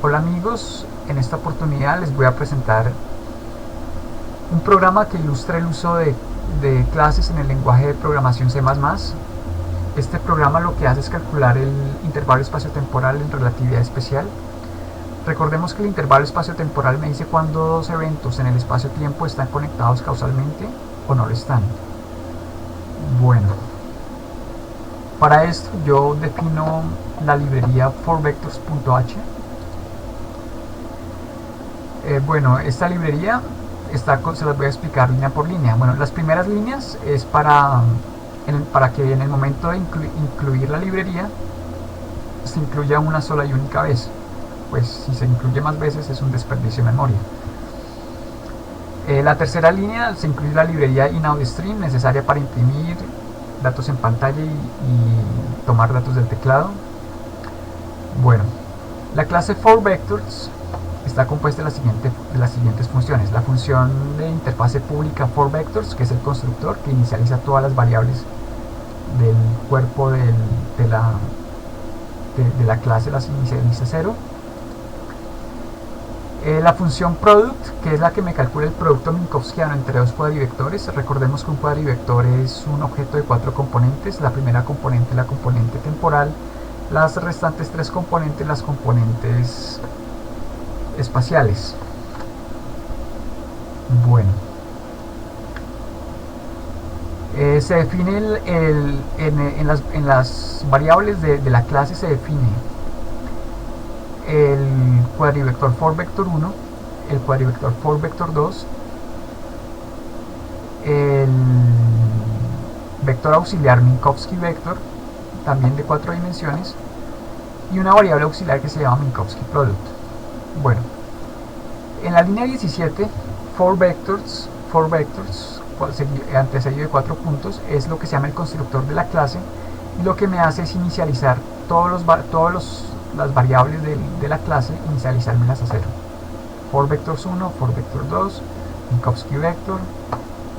Hola amigos, en esta oportunidad les voy a presentar un programa que ilustra el uso de clases en el lenguaje de programación C++. Este programa lo que hace es calcular el intervalo espaciotemporal en relatividad especial. Recordemos que el intervalo espaciotemporal me dice cuándo dos eventos en el espacio-tiempo están conectados causalmente o no lo están. Bueno, para esto yo defino la librería forvectors.h. Bueno, esta librería se las voy a explicar línea por línea. Bueno, las primeras líneas es para que en el momento de incluir la librería se incluya una sola y única vez. Pues si se incluye más veces es un desperdicio de memoria. La tercera línea se incluye la librería inoutstream necesaria para imprimir datos en pantalla y tomar datos del teclado. Bueno, la clase forVectors está compuesta de las siguientes funciones. La función de interfase pública forVectors, que es el constructor que inicializa todas las variables del cuerpo de la clase, las inicializa 0. La función product, que es la que me calcula el producto minkowskiano entre dos cuadrivectores. Recordemos que un cuadrivector es un objeto de 4 componentes. La primera componente es la componente temporal, las restantes 3 componentes las componentes espaciales. Bueno, se define en las variables de la clase se define el cuadrivector forVector1, el cuadrivector forVector2, el vector auxiliar Minkowski vector, también de 4 dimensiones, y una variable auxiliar que se llama Minkowski product. Bueno, en la línea 17, forVectors antecedido de 4 puntos, es lo que se llama el constructor de la clase, y lo que me hace es inicializar las variables de la clase, inicializármelas a 0. forVectors1, forVector2, Minkowski vector,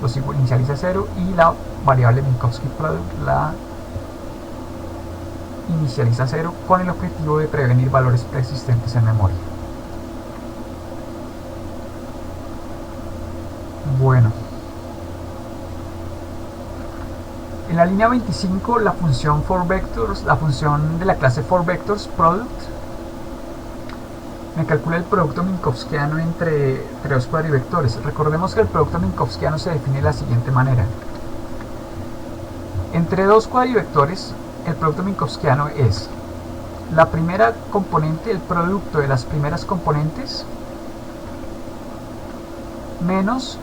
los inicializa a 0, y la variable Minkowski product la inicializa a 0 con el objetivo de prevenir valores persistentes en memoria. Bueno, en la línea 25, la función forVectors, la función de la clase forVectors product, me calcula el producto minkowskiano entre dos cuadrivectores. Recordemos que el producto minkowskiano se define de la siguiente manera. Entre dos cuadrivectores, el producto minkowskiano es la primera componente, el producto de las primeras componentes, menos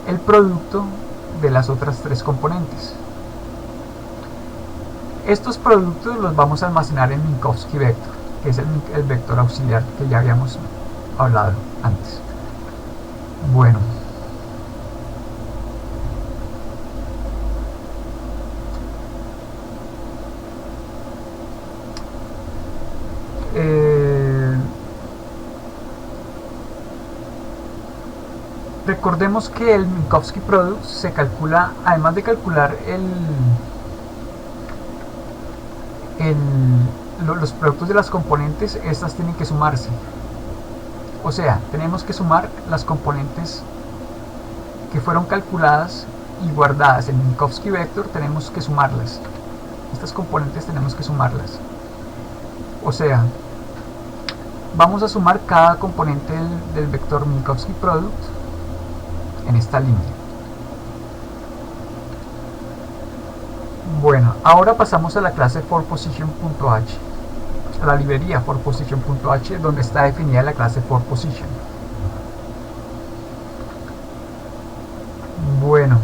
el producto de las otras 3 componentes. Estos productos los vamos a almacenar en Minkowski vector, que es el vector auxiliar que ya habíamos hablado antes. Bueno, recordemos que el Minkowski product se calcula, además de calcular los productos de las componentes, estas tienen que sumarse. O sea, tenemos que sumar las componentes que fueron calculadas y guardadas en Minkowski vector, tenemos que sumarlas. Estas componentes tenemos que sumarlas. O sea, vamos a sumar cada componente del vector Minkowski product en esta línea. Bueno, ahora pasamos a la clase forPosition.h, a la librería forPosition.h, donde está definida la clase forPosition. Bueno,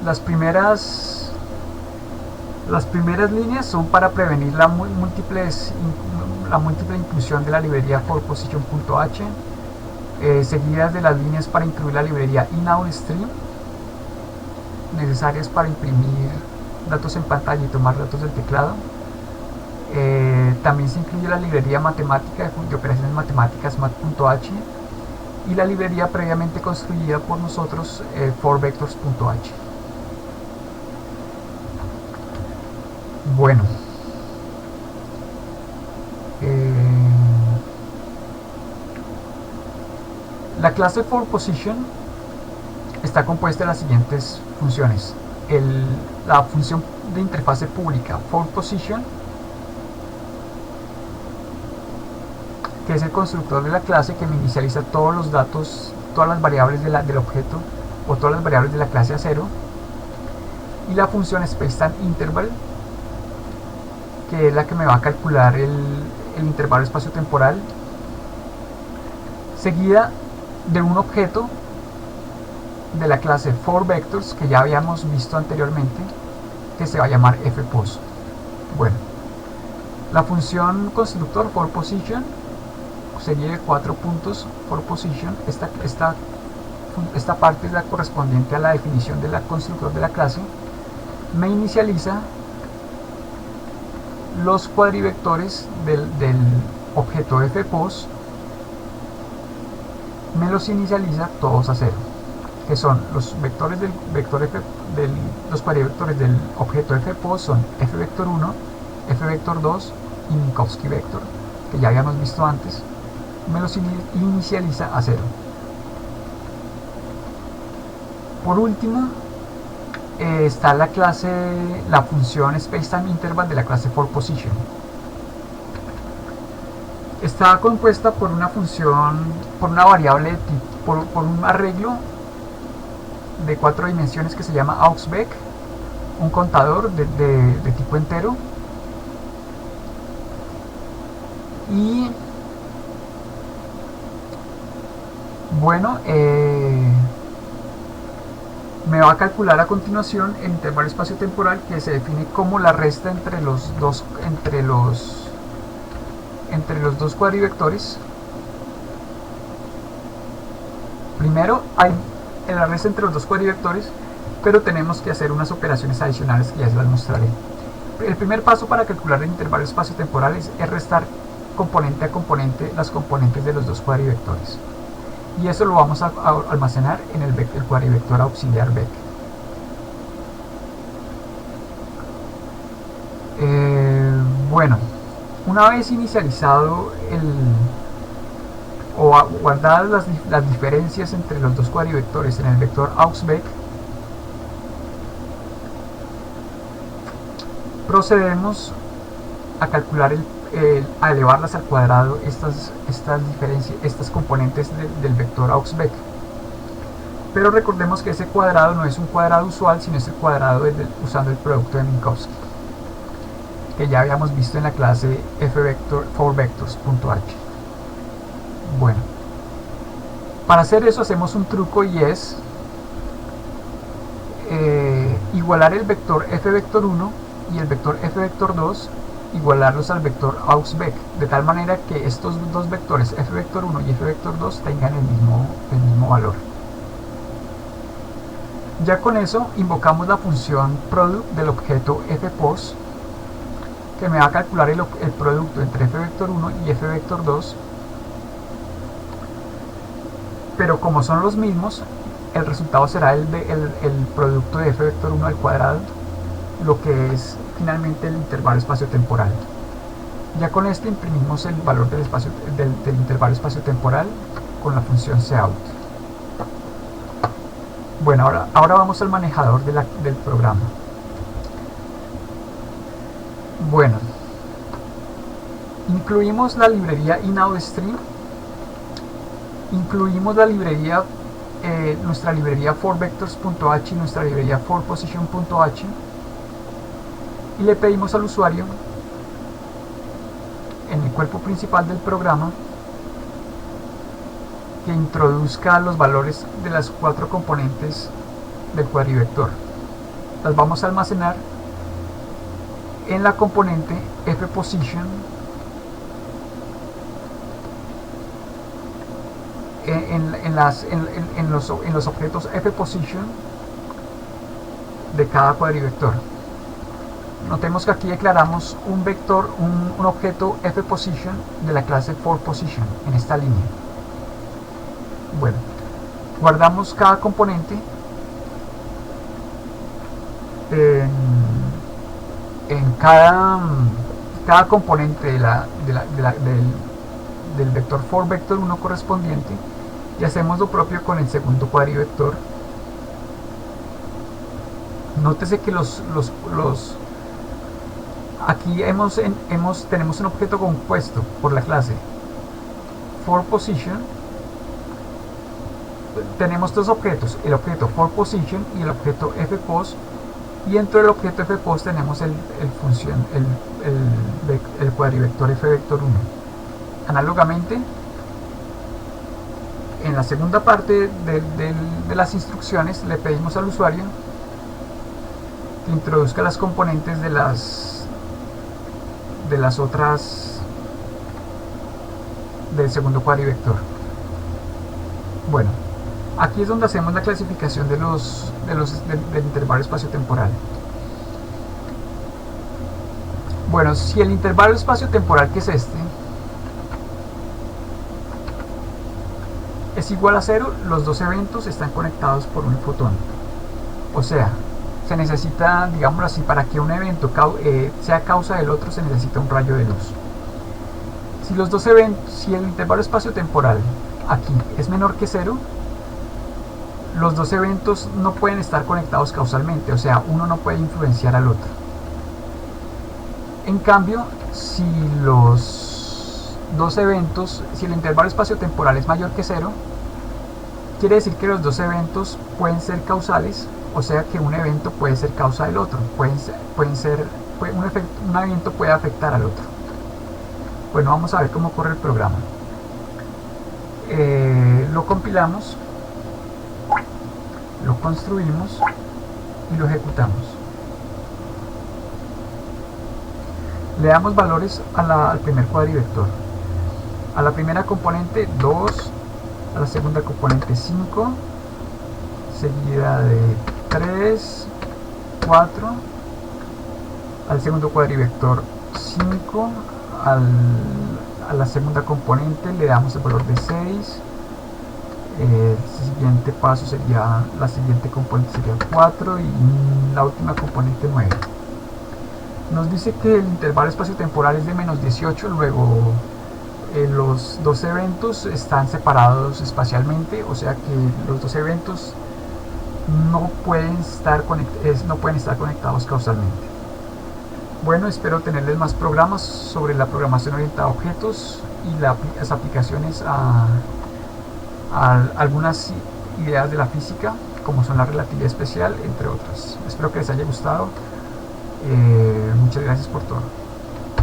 las primeras líneas son para prevenir la múltiple inclusión de la librería forPosition.h, seguidas de las líneas para incluir la librería inoutstream, necesarias para imprimir datos en pantalla y tomar datos del teclado. También se incluye la librería matemática de operaciones matemáticas mat.h y la librería previamente construida por nosotros, forVectors.h. Bueno, La clase forPosition está compuesta de las siguientes funciones. La función de interfase pública forPosition, que es el constructor de la clase que me inicializa todos los datos, todas las variables del objeto o todas las variables de la clase a 0, y la función spaceTimeInterval, que es la que me va a calcular el intervalo espacio-temporal, seguida de un objeto de la clase forVectors que ya habíamos visto anteriormente, que se va a llamar fpos. Bueno, la función constructor forPosition, seguida de 4 puntos forPosition, esta parte es la correspondiente a la definición del constructor de la clase, me inicializa los cuadrivectores del objeto fpos, me los inicializa todos a 0, que son los vectores los cuadrivectores del objeto fpos son fvector1, fvector2 y Minkowski vector, que ya habíamos visto antes, me los inicializa a 0. Por último, está la función spaceTimeInterval de la clase forPosition. Está compuesta por una función, por una variable, por un arreglo de 4 dimensiones que se llama AuxVec, un contador de tipo entero, y bueno, me va a calcular a continuación el intervalo espacio-temporal, que se define como la resta entre los dos cuadrivectores. Primero hay la resta entre los dos cuadrivectores, pero tenemos que hacer unas operaciones adicionales que ya se las mostraré. El primer paso para calcular el intervalo espacio-temporal es restar componente a componente las componentes de los dos cuadrivectores, y eso lo vamos a almacenar en el cuadrivector auxiliar vec. Bueno, una vez inicializado o guardadas las diferencias entre los dos cuadrivectores en el vector AuxVec, procedemos a calcular a elevarlas al cuadrado estas componentes del vector AuxVec. Pero recordemos que ese cuadrado no es un cuadrado usual, sino es el cuadrado usando el producto de Minkowski, que ya habíamos visto en la clase forVectors.h. Bueno, para hacer eso hacemos un truco, y es igualar el vector fvector1 y el vector fvector2, igualarlos al vector AuxVec, de tal manera que estos dos vectores fvector1 y fvector2 tengan el mismo valor. Ya con eso invocamos la función product del objeto fpos, que me va a calcular el producto entre fvector1 y fvector2, pero como son los mismos, el resultado será el producto de fvector1 al cuadrado, lo que es finalmente el intervalo espacio-temporal. Ya con este imprimimos el valor del intervalo espacio-temporal con la función cout. Bueno, ahora vamos al manejador del programa. Bueno, incluimos la librería inoutstream, incluimos la librería, nuestra librería forVectors.h y nuestra librería forPosition.h, y le pedimos al usuario en el cuerpo principal del programa que introduzca los valores de las 4 componentes del cuadrivector. Las vamos a almacenar en la componente fPosition, en los objetos fPosition de cada cuadrivector. Notemos que aquí declaramos un objeto fPosition de la clase forPosition en esta línea. Bueno, guardamos cada componente en cada componente del vector forVector1 correspondiente, Y hacemos lo propio con el segundo cuadrivector. Nótese que aquí tenemos un objeto compuesto por la clase forPosition. Tenemos dos objetos, el objeto forPosition y el objeto fPos, y dentro del objeto fPos tenemos el cuadrivector fvector1. Análogamente, en la segunda parte de las instrucciones le pedimos al usuario que introduzca las componentes de las otras del segundo cuadrivector. Bueno, aquí es donde hacemos la clasificación del intervalo espaciotemporal. Bueno, si el intervalo espaciotemporal, que es este, es igual a 0, los dos eventos están conectados por un fotón. O sea, se necesita, digámoslo así, para que un evento sea causa del otro, se necesita un rayo de luz. Si el intervalo espaciotemporal aquí es menor que 0, los dos eventos no pueden estar conectados causalmente, o sea, uno no puede influenciar al otro. En cambio, si el intervalo espaciotemporal es mayor que 0, quiere decir que los dos eventos pueden ser causales, o sea que un evento puede ser causa del otro, un evento puede afectar al otro. Bueno, vamos a ver cómo corre el programa. Lo compilamos, lo construimos y lo ejecutamos. Le damos valores al primer cuadrivector. A la primera componente 2, a la segunda componente 5, seguida de 3, 4, al segundo cuadrivector 5, a la segunda componente le damos el valor de 6, el siguiente paso sería, la siguiente componente sería 4 y la última componente 9. Nos dice que el intervalo espaciotemporal es de menos 18, luego los dos eventos están separados espacialmente, o sea que los dos eventos no pueden estar conectados causalmente. Bueno, espero tenerles más programas sobre la programación orientada a objetos y las aplicaciones a algunas ideas de la física, como son la relatividad especial, entre otras. Espero que les haya gustado. Muchas gracias por todo.